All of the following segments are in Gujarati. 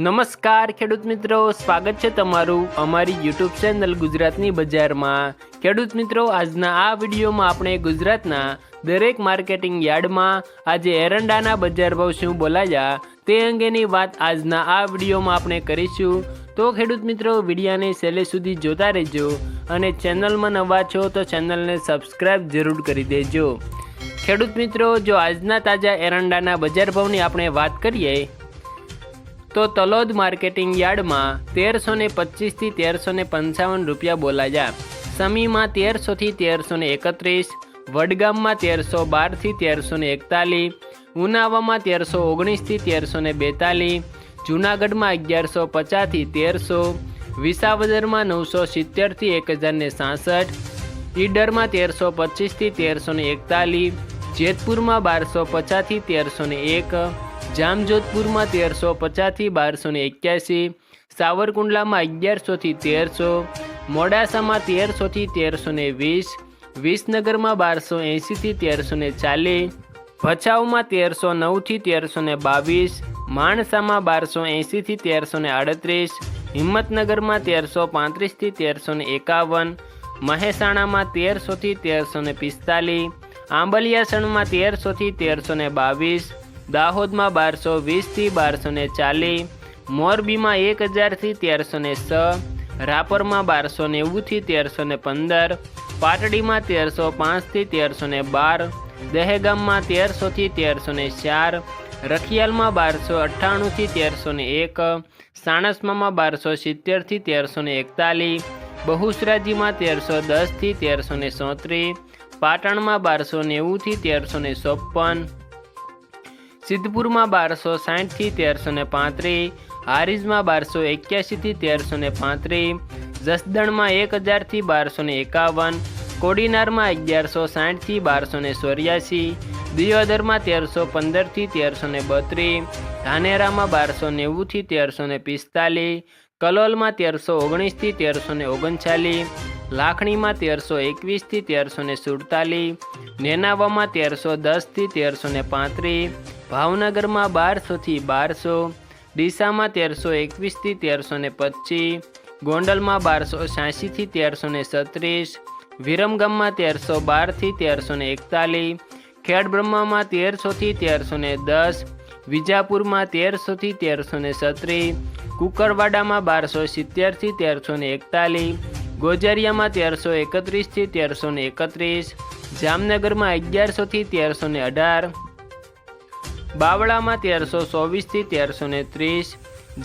નમસ્કાર ખેડૂત મિત્રો, સ્વાગત છે તમારું અમારી યુટ્યુબ ચેનલ ગુજરાતની બજારમાં। ખેડૂત મિત્રો, આજના આ વિડીયોમાં આપણે ગુજરાતના દરેક માર્કેટિંગ યાર્ડમાં આજે એરંડાના બજાર ભાવ શું બોલાયા તે અંગેની વાત આજના આ વિડીયોમાં આપણે કરીશું। તો ખેડૂત મિત્રો, વિડીયોને છેલ્લે સુધી જોતા રહેજો અને ચેનલમાં નવા છો તો ચેનલને સબસ્ક્રાઈબ જરૂર કરી દેજો। ખેડૂત મિત્રો, જો આજના તાજા એરંડાના બજાર ભાવની આપણે વાત કરીએ તો તલોદ માર્કેટિંગ યાર્ડમાં 1325 થી 1355 રૂપિયા બોલાયા। સમીમાં 1300 થી 1331, વડગામમાં 1312 થી 1341, ઉનાવામાં 1319 થી 1342, જૂનાગઢમાં 1150 થી 1300, વિસાવદરમાં 970 થી 1066, ઈડરમાં 1325 થી 1341, જેતપુરમાં 1250 થી 1301, જામજોધપુરમાં 1350 થી 1281, સાવરકુંડલામાં 1100 થી 1300, મોડાસામાં 1300 થી 1320, વિસનગરમાં 1280 થી 1340, ભચાઉમાં 1309 થી 1322, માણસામાં 1280 થી 1338, હિંમતનગરમાં 1335 થી 1351, મહેસાણામાં 1300 થી 1345, આંબલિયાસણમાં 1300 થી 1322, દાહોદમાં 1220 થી 1240, મોરબીમાં 1000 થી 1306, રાપરમાં 1290 થી 1315, પાટડીમાં 1305 થી 1312, દહેગામમાં 1300 થી 1304, રખિયાલમાં 1298 થી 1301, સાણસમામાં 1270 થી 1341, બહુચરાજીમાં 1310 થી 1337, પાટણમાં 1290 થી 1356, સિદ્ધપુરમાં 1260 થી 1335, હારીજમાં 1281 થી 1335, જસદણમાં 1000 થી 1251, કોડીનારમાં 1160 થી 1284, દિયોદરમાં 1315 થી 1332, ધાનેરામાં 1290 થી 1345, કલોલમાં 1319 થી 1339, લાખણીમાં 1321 થી 1347, નેનાવામાં 1310 થી 1335, ભાવનગરમાં 1200 થી 1200, ડીસામાં 1321 થી 1325, ગોંડલમાં 1286 થી 1336, વિરમગામમાં 1312 થી 1341, ખેડબ્રહ્મામાં 1300 થી 1310, વિજાપુરમાં 1300 થી 1337, કુકરવાડામાં 1270 થી 1341, ગોજરિયામાં 1331 થી 1331, જામનગરમાં 1100 થી 1318, બાવળામાં 1324 થી 1330,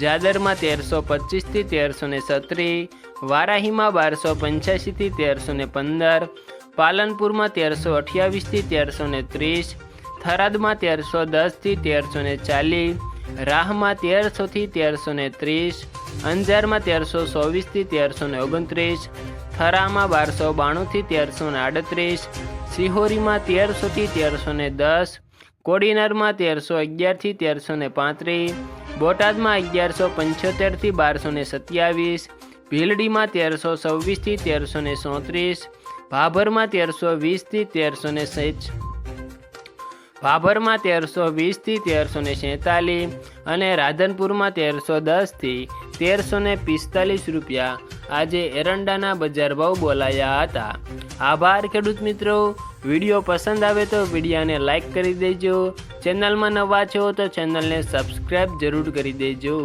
જાદરમાં 1325 થી 1337, વારાહીમાં 1285 થી 1315, પાલનપુરમાં 1328 થી 1330, થરાદમાં 1310 થી 1340, રાહમાં 1300 થી 1330, અંજારમાં 1324 થી 1329, થરામાં 1292 થી 1338, સિહોરીમાં 1300 થી 1310, કોડીનારમાં 1311 થી 1335, બોટાદમાં 1175 થી 1227, ભીલડીમાં 1326 થી 1337, ભાભરમાં 1320 થી 1347 અને રાધનપુરમાં 1310 થી 1345 રૂપિયા આજે એરંડાના બજાર ભાવ બોલાયા હતા। આભાર ખેડૂત મિત્રો, વિડીયો પસંદ આવે તો વિડીયોને લાઈક કરી દેજો, ચેનલમાં નવા છો તો ચેનલને સબસ્ક્રાઈબ જરૂર કરી દેજો।